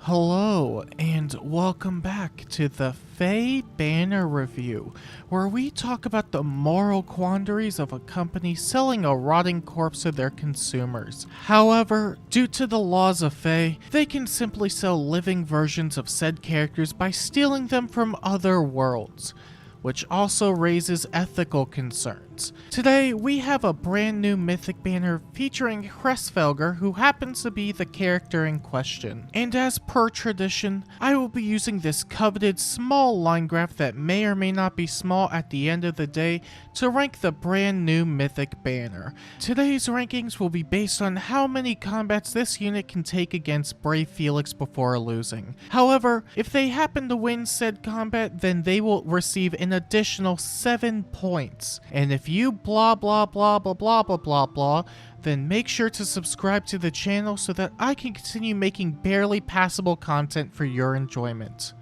Hello, and welcome back to the Faye Banner Review, where we talk about the moral quandaries of a company selling a rotting corpse to their consumers. However, due to the laws of Faye, they can simply sell living versions of said characters by stealing them from other worlds, which also raises ethical concerns. Today, we have a brand new Mythic banner featuring Hresfelger, who happens to be the character in question. And as per tradition, I will be using this coveted small line graph that may or may not be small at the end of the day to rank the brand new Mythic banner. Today's rankings will be based on how many combats this unit can take against Brave Felix before losing. However, if they happen to win said combat, then they will receive an additional 7 points. And if you blah blah blah blah blah blah blah blah, then make sure to subscribe to the channel so that I can continue making barely passable content for your enjoyment.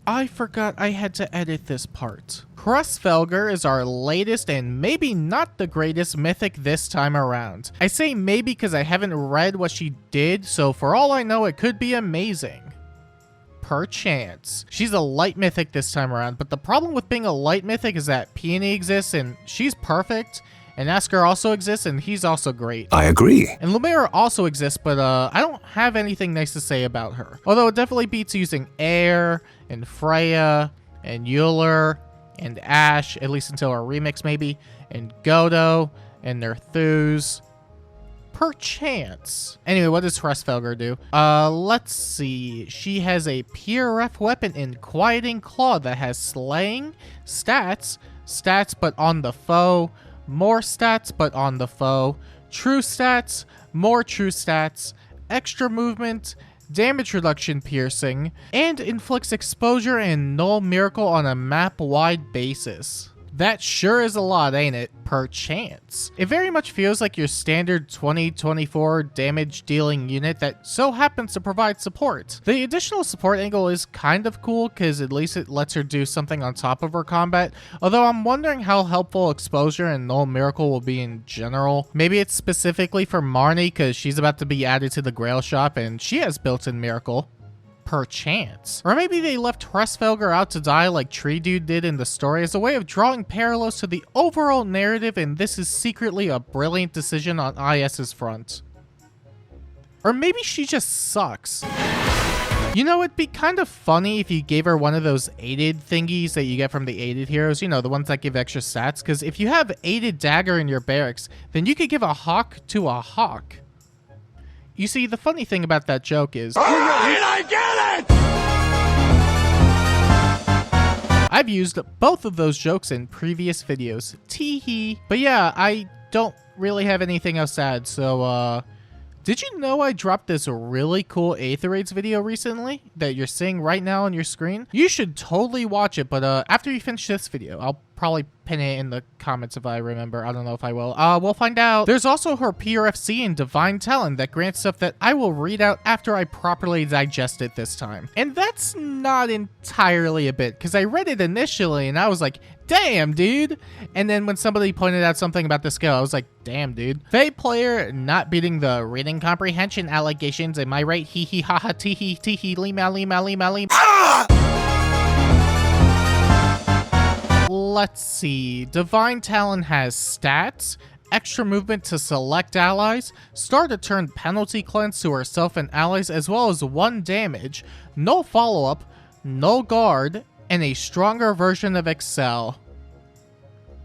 I forgot I had to edit this part. Hresfelger is our latest and maybe not the greatest Mythic this time around. I say maybe because I haven't read what she did, so for all I know it could be amazing. Perchance. She's a light mythic this time around, but the problem with being a light mythic is that Peony exists and she's perfect, and Asker also exists and he's also great. I agree. And Lumera also exists, but I don't have anything nice to say about her. Although it definitely beats using Air and Freya and Euler and Ash, at least until our remix maybe, and Godo and their Thus. Perchance. Anyway, what does Hresfelger do? Let's see. She has a PRF weapon in Quieting Claw that has slaying, stats but on the foe, more stats but on the foe, true stats, more true stats, extra movement, damage reduction piercing, and inflicts exposure and null miracle on a map-wide basis. That sure is a lot, ain't it? Perchance. It very much feels like your standard 20-24 damage dealing unit that so happens to provide support. The additional support angle is kind of cool because at least it lets her do something on top of her combat, although I'm wondering how helpful exposure and null miracle will be in general. Maybe it's specifically for Marnie because she's about to be added to the Grail shop and she has built-in miracle. Perchance. Or maybe they left Hresfelger out to die like Tree Dude did in the story as a way of drawing parallels to the overall narrative, and this is secretly a brilliant decision on IS's front. Or maybe she just sucks. You know, it'd be kind of funny if you gave her one of those aided thingies that you get from the aided heroes, you know, the ones that give extra stats, because if you have aided dagger in your barracks, then you could give a hawk to a hawk. You see, the funny thing about that joke is... Alright, I get it! I've used both of those jokes in previous videos. Tee-hee. But yeah, I don't really have anything else to add, so, did you know I dropped this really cool Aetherades video recently that you're seeing right now on your screen? You should totally watch it, but, after you finish this video, I'll probably pin it in the comments if I remember. I don't know if I will. We'll find out. There's also her PRFC and Divine Talon that grants stuff that I will read out after I properly digest it this time. And that's not entirely a bit, because I read it initially and I was like, damn, dude. And then when somebody pointed out something about the skill, I was like, damn, dude. Faye player not beating the reading comprehension allegations, am I right? Hee hee ha ha tee hee tee hee lima lima lima lima. Let's see. Divine Talon has stats, extra movement to select allies, start a turn penalty cleanse to herself and allies, as well as 1 damage, no follow-up, no guard, and a stronger version of Excel.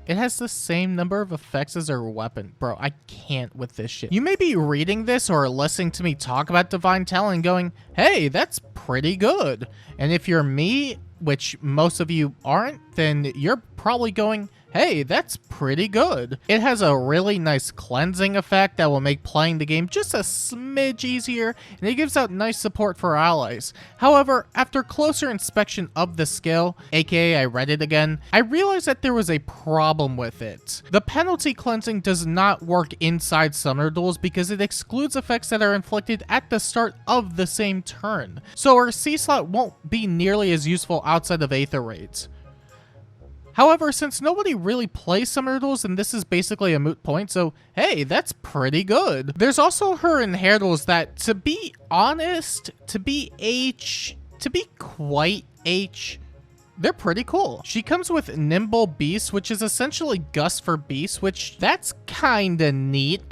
It has the same number of effects as her weapon. Bro, I can't with this shit. You may be reading this or listening to me talk about Divine Talon and going, hey, that's pretty good. And if you're me, which most of you aren't, then you're probably going, hey, that's pretty good. It has a really nice cleansing effect that will make playing the game just a smidge easier, and it gives out nice support for allies. However, after closer inspection of the skill, aka I read it again, I realized that there was a problem with it. The penalty cleansing does not work inside summoner duels because it excludes effects that are inflicted at the start of the same turn, so her C slot won't be nearly as useful outside of Aether raids. However, since nobody really plays Summoner Duels, and this is basically a moot point, so hey, that's pretty good. There's also her Inheritables that, to be honest, to be quite H, they're pretty cool. She comes with Nimble Beast, which is essentially Gust for Beast, which that's kinda neat.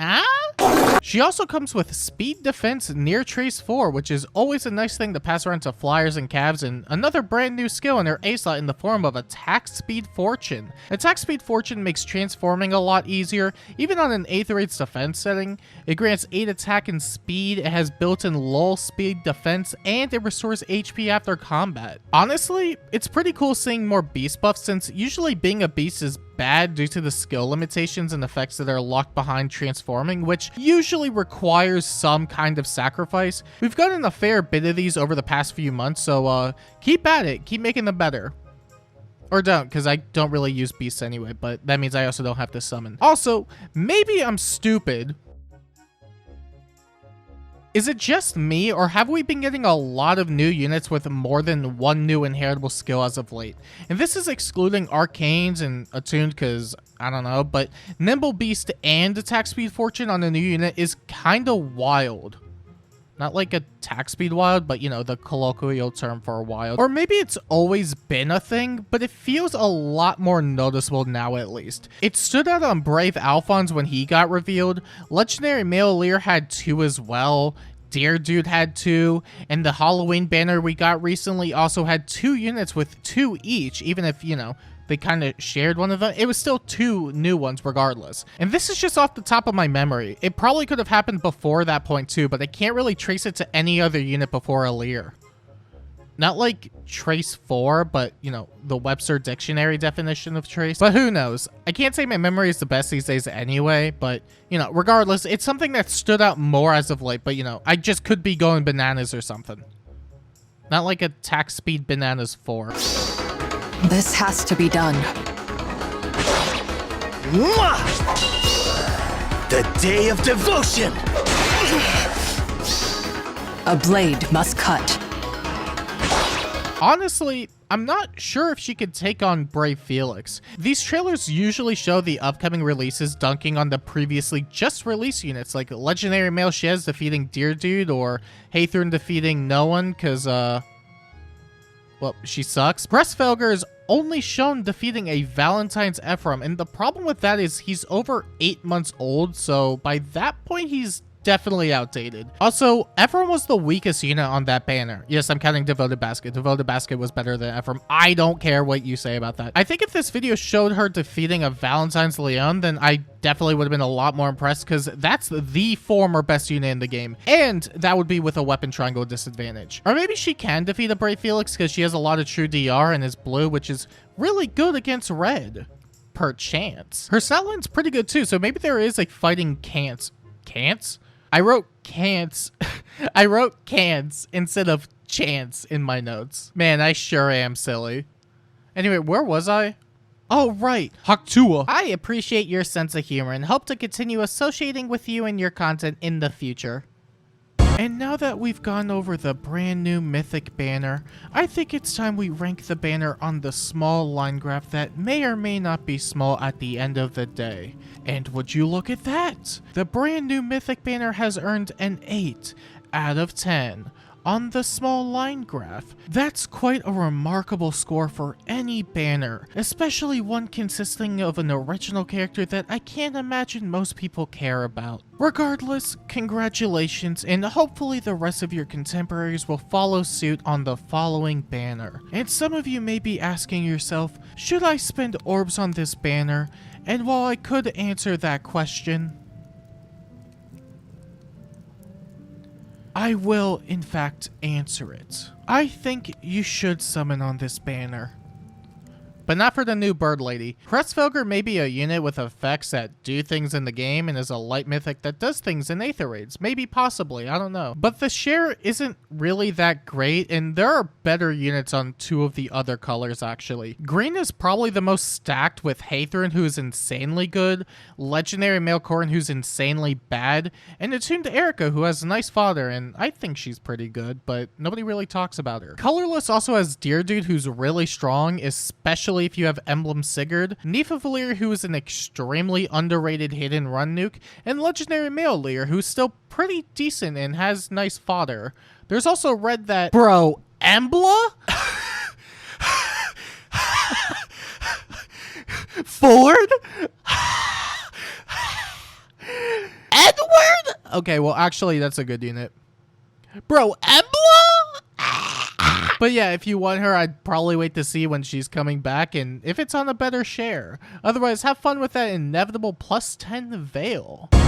She also comes with Speed Defense Near Trace 4, which is always a nice thing to pass around to flyers and calves, and another brand new skill in her A slot in the form of Attack Speed Fortune. Attack Speed Fortune makes transforming a lot easier, even on an Aether Raid's defense setting. It grants 8 attack and speed, it has built-in lull speed defense, and it restores HP after combat. Honestly, it's pretty cool seeing more beast buffs, since usually being a beast is bad due to the skill limitations and effects that are locked behind transforming, which usually requires some kind of sacrifice. We've gotten a fair bit of these over the past few months, so keep at it, keep making them better. Or don't, because I don't really use beasts anyway, but that means I also don't have to summon. Also, maybe I'm stupid. Is it just me, or have we been getting a lot of new units with more than one new inheritable skill as of late? And this is excluding Arcanes and Attuned, because, I don't know, but Nimble Beast and Attack Speed Fortune on a new unit is kinda wild. Not like attack speed wild, but you know, the colloquial term for wild. Or maybe it's always been a thing, but it feels a lot more noticeable now at least. It stood out on Brave Alphonse when he got revealed. Legendary Male Lear had 2 as well. Deer Dude had 2, and the Halloween banner we got recently also had 2 units with 2 each, even if, you know, they kind of shared one of them. It was still 2 new ones regardless. And this is just off the top of my memory. It probably could have happened before that point too, but I can't really trace it to any other unit before a Lear. Not like Trace 4, but, you know, the Webster Dictionary definition of Trace. But who knows? I can't say my memory is the best these days anyway, but, you know, regardless, it's something that stood out more as of late, but, you know, I just could be going bananas or something. Not like Attack Speed Bananas 4. This has to be done. The day of devotion! A blade must cut. Honestly, I'm not sure if she could take on Brave Felix. These trailers usually show the upcoming releases dunking on the previously just released units, like Legendary Male Shez defeating Deer Dude, or Haythorn defeating no one, cause, well, she sucks. Breastfelger is only shown defeating a Valentine's Ephraim, and the problem with that is he's over 8 months old, so by that point he's definitely outdated. Also, Ephraim was the weakest unit on that banner. Yes, I'm counting Devoted Basket. Devoted Basket was better than Ephraim. I don't care what you say about that. I think if this video showed her defeating a Valentine's Leon, then I definitely would have been a lot more impressed, because that's the former best unit in the game, and that would be with a weapon triangle disadvantage. Or maybe she can defeat a Brave Felix because she has a lot of true DR and is blue, which is really good against red. Perchance. Her Snotline's pretty good too, so maybe there is a fighting Cants. Cants? I wrote Cants. I wrote Cants instead of Chance in my notes. Man, I sure am silly. Anyway, where was I? Oh, right. Haktua. I appreciate your sense of humor and hope to continue associating with you and your content in the future. And now that we've gone over the brand new Mythic banner, I think it's time we rank the banner on the small line graph that may or may not be small at the end of the day. And would you look at that? The brand new Mythic banner has earned an 8 out of 10 on the small line graph. That's quite a remarkable score for any banner, especially one consisting of an original character that I can't imagine most people care about. Regardless, congratulations, and hopefully the rest of your contemporaries will follow suit on the following banner. And some of you may be asking yourself, should I spend orbs on this banner? And while I could answer that question, I will, in fact, answer it. I think you should summon on this banner. But not for the new bird lady. Breastfelger may be a unit with effects that do things in the game and is a light mythic that does things in Aether Raids. Maybe, possibly, I don't know. But the share isn't really that great, and there are better units on 2 of the other colors, actually. Green is probably the most stacked, with Haythorn, who is insanely good, Legendary Male Corrin, who's insanely bad, and Attuned Erica, who has a nice fodder, and I think she's pretty good, but nobody really talks about her. Colorless also has Deer Dude, who's really strong, especially especially if you have Emblem Sigurd, Nidavellir, who is an extremely underrated hit-and run nuke, and Legendary Male Lear, who's still pretty decent and has nice fodder. There's also read that, bro, Embla? Ford? Edward? Okay, well, actually, that's a good unit. Bro, Embla? But yeah, if you want her, I'd probably wait to see when she's coming back and if it's on a better share. Otherwise, have fun with that inevitable +10 Veil.